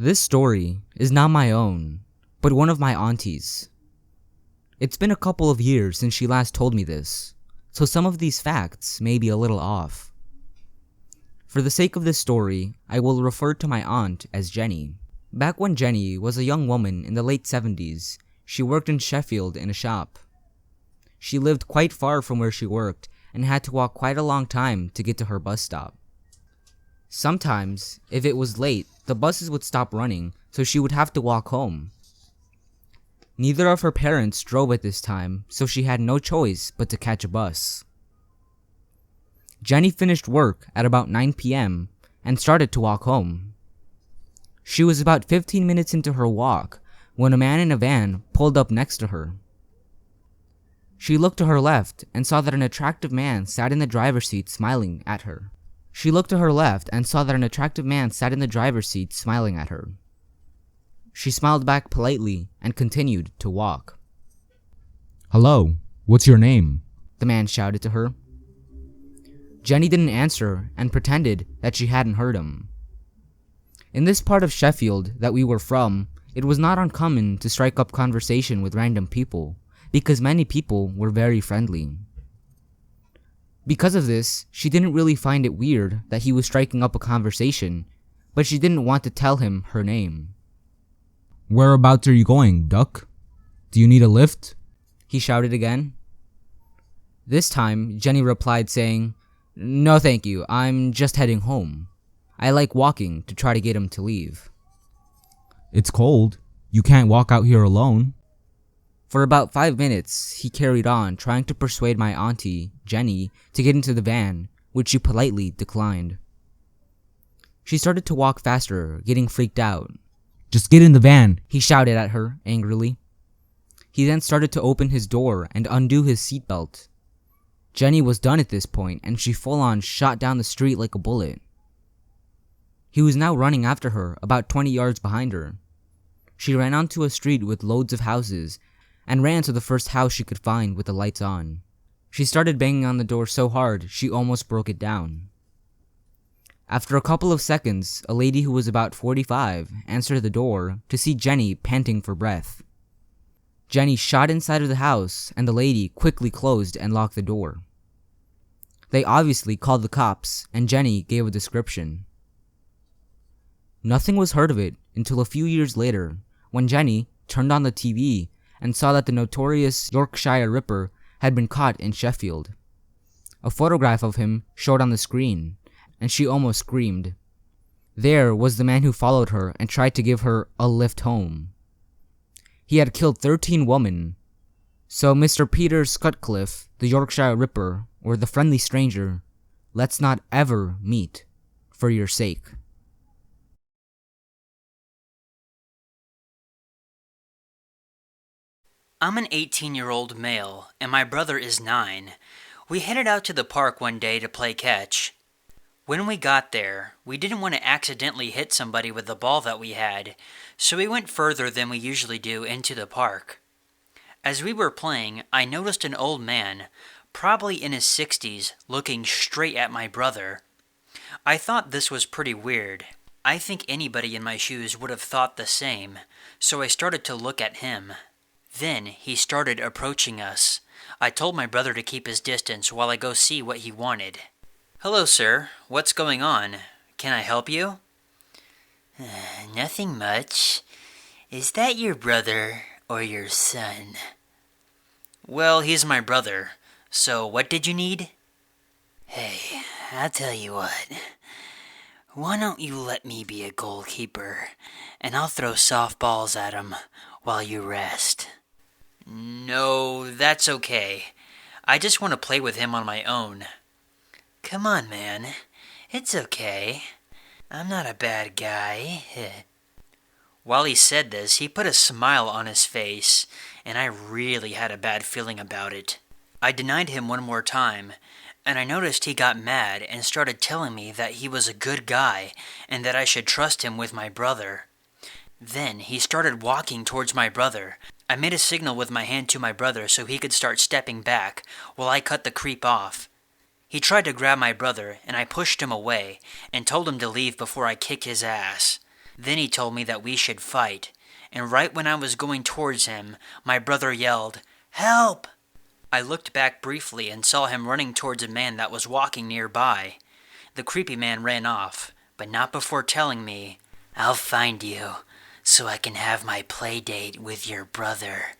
This story is not my own, but one of my aunties. It's been a couple of years since she last told me this, so some of these facts may be a little off. For the sake of this story, I will refer to my aunt as Jenny. Back when Jenny was a young woman in the late 70s, she worked in Sheffield in a shop. She lived quite far from where she worked and had to walk quite a long time to get to her bus stop. Sometimes, if it was late, the buses would stop running, so she would have to walk home. Neither of her parents drove at this time, so she had no choice but to catch a bus. Jenny finished work at about 9 p.m. and started to walk home. She was about 15 minutes into her walk when a man in a van pulled up next to her. She looked to her left and saw that an attractive man sat in the driver's seat smiling at her. She smiled back politely and continued to walk. "Hello, what's your name?" the man shouted to her. Jenny didn't answer and pretended that she hadn't heard him. In this part of Sheffield that we were from, it was not uncommon to strike up conversation with random people, because many people were very friendly. Because of this, she didn't really find it weird that he was striking up a conversation, but she didn't want to tell him her name. "Whereabouts are you going, duck? Do you need a lift?" he shouted again. This time, Jenny replied saying, "No thank you, I'm just heading home. I like walking to try to get him to leave." "It's cold. You can't walk out here alone." For about 5 minutes, he carried on trying to persuade my auntie, Jenny, to get into the van, which she politely declined. She started to walk faster, getting freaked out. "Just get in the van," he shouted at her angrily. He then started to open his door and undo his seatbelt. Jenny was done at this point, and she full-on shot down the street like a bullet. He was now running after her, about 20 yards behind her. She ran onto a street with loads of houses, and ran to the first house she could find with the lights on. She started banging on the door so hard, she almost broke it down. After a couple of seconds, a lady who was about 45 answered the door to see Jenny panting for breath. Jenny shot inside of the house, and the lady quickly closed and locked the door. They obviously called the cops, and Jenny gave a description. Nothing was heard of it until a few years later, when Jenny turned on the TV and saw that the notorious Yorkshire Ripper had been caught in Sheffield. A photograph of him showed on the screen, and she almost screamed. There was the man who followed her and tried to give her a lift home. He had killed 13 women. So Mr. Peter Sutcliffe, the Yorkshire Ripper, or the friendly stranger, let's not ever meet for your sake. I'm an 18-year-old male, and my brother is 9. We headed out to the park one day to play catch. When we got there, we didn't want to accidentally hit somebody with the ball that we had, so we went further than we usually do into the park. As we were playing, I noticed an old man, probably in his 60s, looking straight at my brother. I thought this was pretty weird. I think anybody in my shoes would have thought the same, so I started to look at him. Then he started approaching us. I told my brother to keep his distance while I go see what he wanted. "Hello, sir. What's going on? Can I help you?" "Nothing much. Is that your brother or your son?" "Well, he's my brother. So what did you need?" "Hey, I'll tell you what. Why don't you let me be a goalkeeper, and I'll throw softballs at him while you rest." "No, that's okay. I just want to play with him on my own." "Come on, man. It's okay. I'm not a bad guy." While he said this, he put a smile on his face, and I really had a bad feeling about it. I denied him one more time, and I noticed he got mad and started telling me that he was a good guy and that I should trust him with my brother. Then he started walking towards my brother. I made a signal with my hand to my brother so he could start stepping back while I cut the creep off. He tried to grab my brother, and I pushed him away and told him to leave before I kicked his ass. Then he told me that we should fight, and right when I was going towards him, my brother yelled, "Help!" I looked back briefly and saw him running towards a man that was walking nearby. The creepy man ran off, but not before telling me, "I'll find you, so I can have my play date with your brother."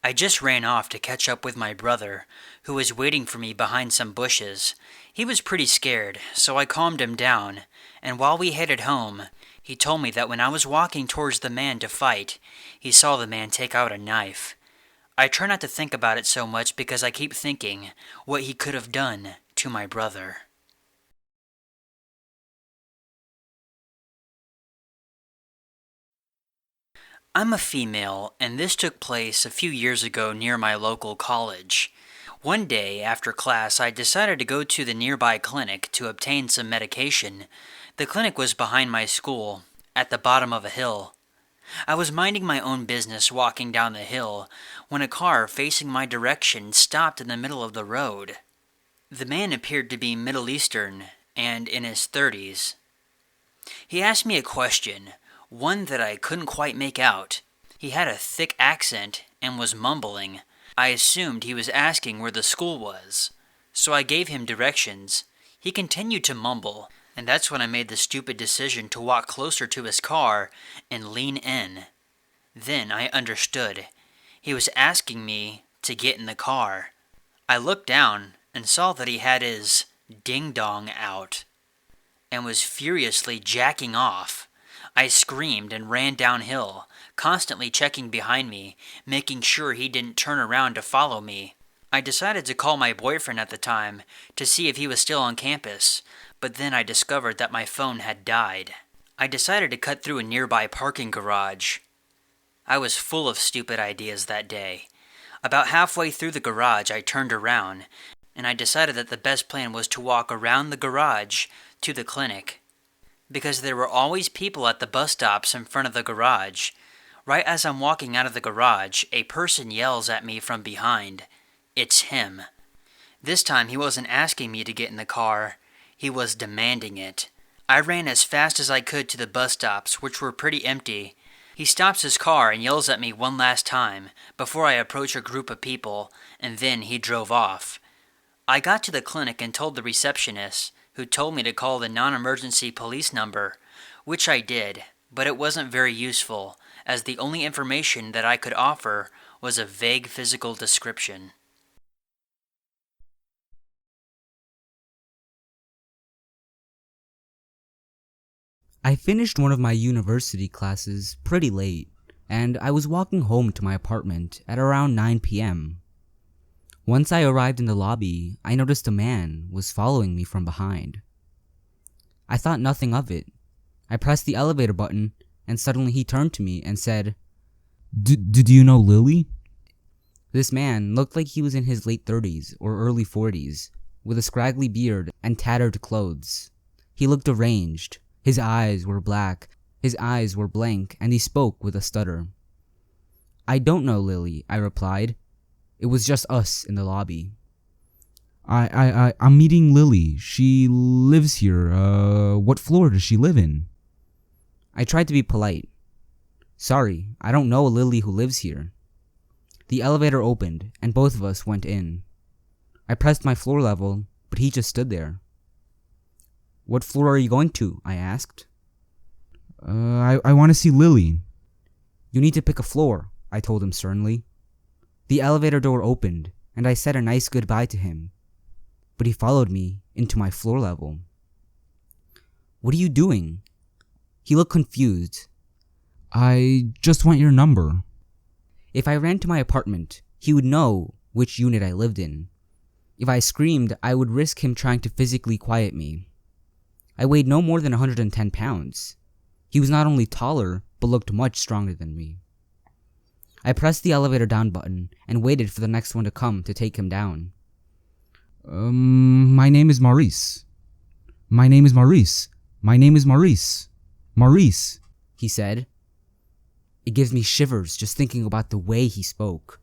I just ran off to catch up with my brother, who was waiting for me behind some bushes. He was pretty scared, so I calmed him down, and while we headed home, he told me that when I was walking towards the man to fight, he saw the man take out a knife. I try not to think about it so much because I keep thinking what he could have done to my brother. I'm a female, and this took place a few years ago near my local college. One day after class, I decided to go to the nearby clinic to obtain some medication. The clinic was behind my school, at the bottom of a hill. I was minding my own business walking down the hill when a car facing my direction stopped in the middle of the road. The man appeared to be Middle Eastern and in his 30s. He asked me a question, one that I couldn't quite make out. He had a thick accent and was mumbling. I assumed he was asking where the school was, so I gave him directions. He continued to mumble, and that's when I made the stupid decision to walk closer to his car and lean in. Then I understood. He was asking me to get in the car. I looked down and saw that he had his ding-dong out and was furiously jacking off. I screamed and ran downhill, constantly checking behind me, making sure he didn't turn around to follow me. I decided to call my boyfriend at the time to see if he was still on campus, but then I discovered that my phone had died. I decided to cut through a nearby parking garage. I was full of stupid ideas that day. About halfway through the garage, I turned around, and I decided that the best plan was to walk around the garage to the clinic, because there were always people at the bus stops in front of the garage. Right as I'm walking out of the garage, a person yells at me from behind. It's him. This time he wasn't asking me to get in the car, he was demanding it. I ran as fast as I could to the bus stops, which were pretty empty. He stops his car and yells at me one last time before I approach a group of people, and then he drove off. I got to the clinic and told the receptionist, who told me to call the non-emergency police number, which I did, but it wasn't very useful, as the only information that I could offer was a vague physical description. I finished one of my university classes pretty late, and I was walking home to my apartment at around 9 p.m. Once I arrived in the lobby, I noticed a man was following me from behind. I thought nothing of it. I pressed the elevator button, and suddenly he turned to me and said, Did you know Lily? This man looked like he was in his late 30s or early 40s, with a scraggly beard and tattered clothes. He looked deranged. His eyes were black, his eyes were blank, and he spoke with a stutter. "I don't know Lily," I replied. It was just us in the lobby. I'm meeting Lily. She lives here. What floor does she live in? I tried to be polite. "Sorry, I don't know a Lily who lives here." The elevator opened, and both of us went in. I pressed my floor level, but he just stood there. "What floor are you going to?" I asked. I want to see Lily. "You need to pick a floor," I told him sternly. The elevator door opened, and I said a nice goodbye to him, but he followed me into my floor level. "What are you doing?" He looked confused. I just want your number. If I ran to my apartment, he would know which unit I lived in. If I screamed, I would risk him trying to physically quiet me. I weighed no more than 110 pounds. He was not only taller, but looked much stronger than me. I pressed the elevator down button and waited for the next one to come to take him down. My name is Maurice. My name is Maurice. My name is Maurice. Maurice, he said. It gives me shivers just thinking about the way he spoke.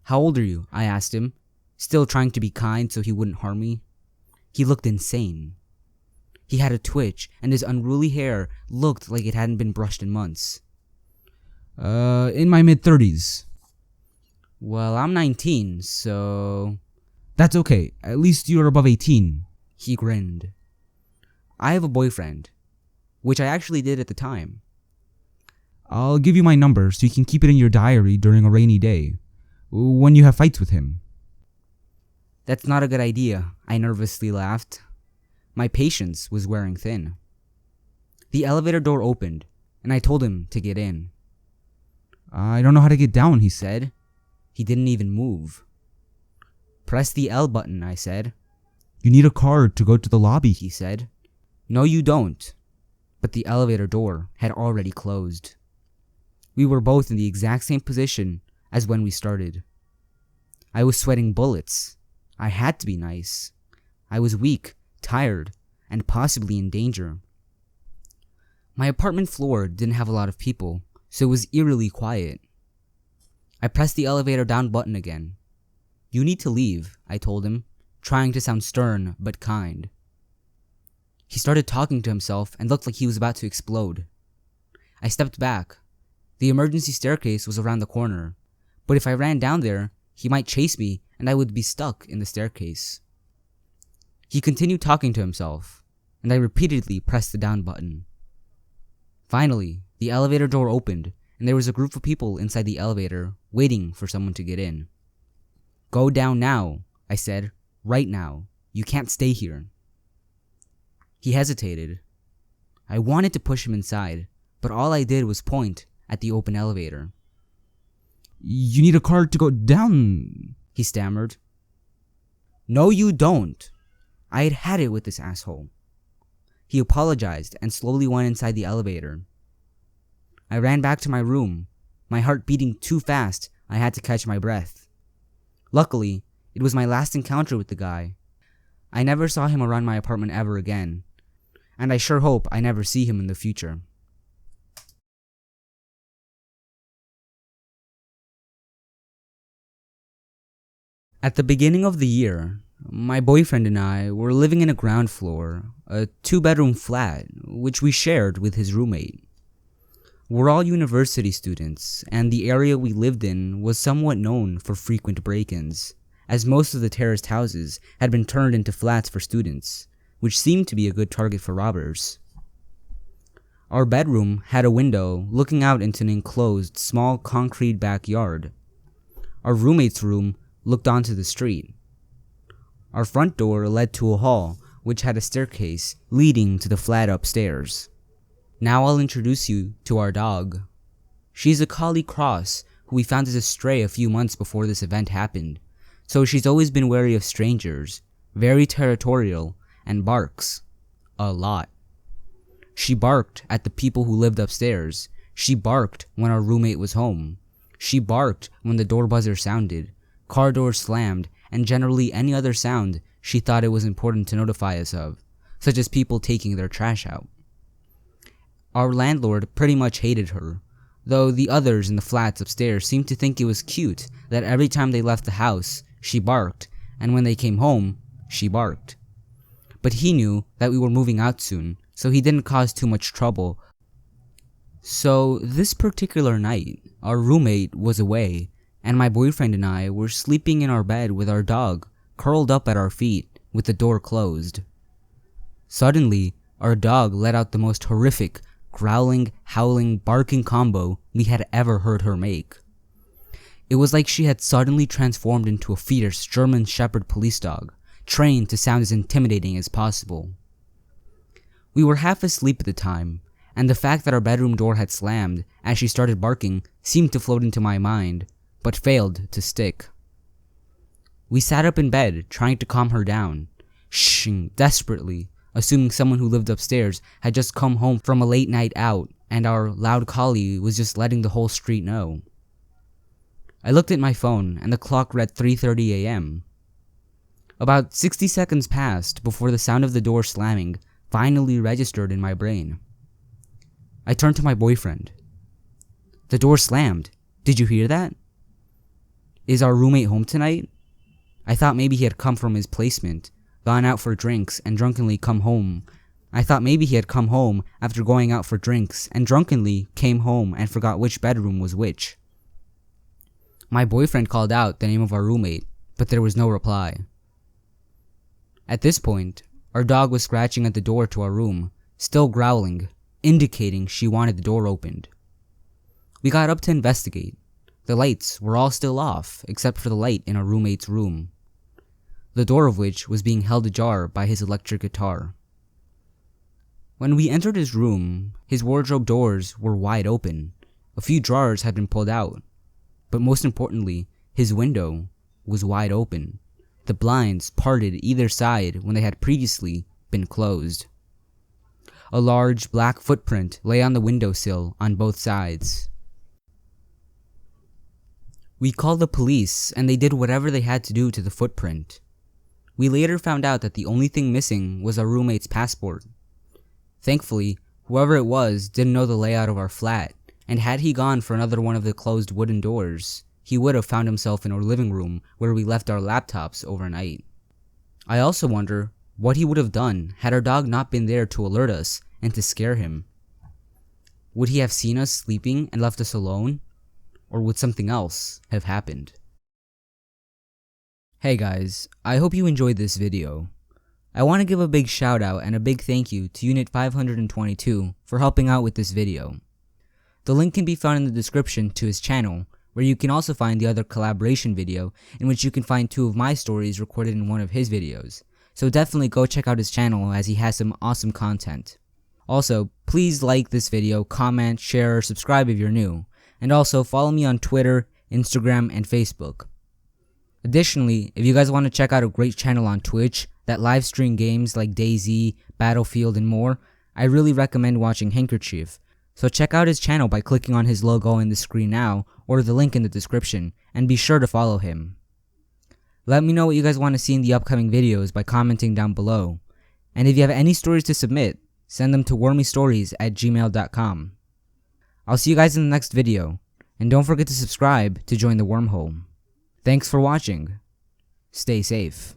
"How old are you?" I asked him, still trying to be kind so he wouldn't harm me. He looked insane. He had a twitch, and his unruly hair looked like it hadn't been brushed in months. In my mid-30s. Well, I'm 19, so... That's okay. At least you're above 18. He grinned. I have a boyfriend, which I actually did at the time. I'll give you my number so you can keep it in your diary during a rainy day, when you have fights with him. That's not a good idea, I nervously laughed. My patience was wearing thin. The elevator door opened, and I told him to get in. I don't know how to get down, he said. He didn't even move. Press the L button, I said. You need a card to go to the lobby, He said. No, you don't. But the elevator door had already closed. We were both in the exact same position as when we started. I was sweating bullets. I had to be nice. I was weak, tired, and possibly in danger. My apartment floor didn't have a lot of people, so it was eerily quiet. I pressed the elevator down button again. You need to leave, I told him, trying to sound stern but kind. He started talking to himself and looked like he was about to explode. I stepped back. The emergency staircase was around the corner, but if I ran down there, he might chase me and I would be stuck in the staircase. He continued talking to himself, and I repeatedly pressed the down button. Finally, the elevator door opened, and there was a group of people inside the elevator waiting for someone to get in. Go down now, I said. Right now. You can't stay here. He hesitated. I wanted to push him inside, but all I did was point at the open elevator. You need a card to go down, he stammered. No, you don't. I had had it with this asshole. He apologized and slowly went inside the elevator. I ran back to my room, my heart beating too fast I had to catch my breath. Luckily, it was my last encounter with the guy. I never saw him around my apartment ever again, and I sure hope I never see him in the future. At the beginning of the year, my boyfriend and I were living in a ground floor, a 2-bedroom flat, which we shared with his roommate. We're all university students, and the area we lived in was somewhat known for frequent break-ins, as most of the terraced houses had been turned into flats for students, which seemed to be a good target for robbers. Our bedroom had a window looking out into an enclosed, small concrete backyard. Our roommate's room looked onto the street. Our front door led to a hall, which had a staircase leading to the flat upstairs. Now I'll introduce you to our dog. She's a collie cross who we found as a stray a few months before this event happened, so she's always been wary of strangers, very territorial, and barks. A lot. She barked at the people who lived upstairs. She barked when our roommate was home. She barked when the door buzzer sounded, car doors slammed, and generally any other sound she thought it was important to notify us of, such as people taking their trash out. Our landlord pretty much hated her, though the others in the flats upstairs seemed to think it was cute that every time they left the house, she barked, and when they came home, she barked. But he knew that we were moving out soon, so he didn't cause too much trouble. So this particular night, our roommate was away, and my boyfriend and I were sleeping in our bed with our dog curled up at our feet with the door closed. Suddenly, our dog let out the most horrific, growling, howling, barking combo we had ever heard her make. It was like she had suddenly transformed into a fierce German Shepherd police dog, trained to sound as intimidating as possible. We were half asleep at the time, and the fact that our bedroom door had slammed as she started barking seemed to float into my mind, but failed to stick. We sat up in bed, trying to calm her down, shhing desperately, assuming someone who lived upstairs had just come home from a late night out and our loud collie was just letting the whole street know. I looked at my phone and the clock read 3:30 a.m. About 60 seconds passed before the sound of the door slamming finally registered in my brain. I turned to my boyfriend. The door slammed. Did you hear that? Is our roommate home tonight? I thought maybe he had come from his placement, gone out for drinks, and drunkenly come home, I thought maybe he had come home after going out for drinks and drunkenly came home and forgot which bedroom was which. My boyfriend called out the name of our roommate, but there was no reply. At this point, our dog was scratching at the door to our room, still growling, indicating she wanted the door opened. We got up to investigate. The lights were all still off, except for the light in our roommate's room, the door of which was being held ajar by his electric guitar. When we entered his room, his wardrobe doors were wide open. A few drawers had been pulled out, but most importantly, his window was wide open. The blinds parted either side when they had previously been closed. A large black footprint lay on the windowsill on both sides. We called the police and they did whatever they had to do to the footprint. We later found out that the only thing missing was our roommate's passport. Thankfully, whoever it was didn't know the layout of our flat, and had he gone for another one of the closed wooden doors, he would have found himself in our living room where we left our laptops overnight. I also wonder what he would have done had our dog not been there to alert us and to scare him. Would he have seen us sleeping and left us alone? Or would something else have happened? Hey guys, I hope you enjoyed this video. I want to give a big shout out and a big thank you to Unit 522 for helping out with this video. The link can be found in the description to his channel, where you can also find the other collaboration video in which you can find 2 of my stories recorded in one of his videos. So definitely go check out his channel as he has some awesome content. Also, please like this video, comment, share, or subscribe if you're new. And also follow me on Twitter, Instagram, and Facebook. Additionally, if you guys want to check out a great channel on Twitch that live stream games like DayZ, Battlefield, and more, I really recommend watching Handkerchief. So check out his channel by clicking on his logo in the screen now or the link in the description, and be sure to follow him. Let me know what you guys want to see in the upcoming videos by commenting down below. And if you have any stories to submit, send them to wormystories@gmail.com. I'll see you guys in the next video, and don't forget to subscribe to join the wormhole. Thanks for watching. Stay safe.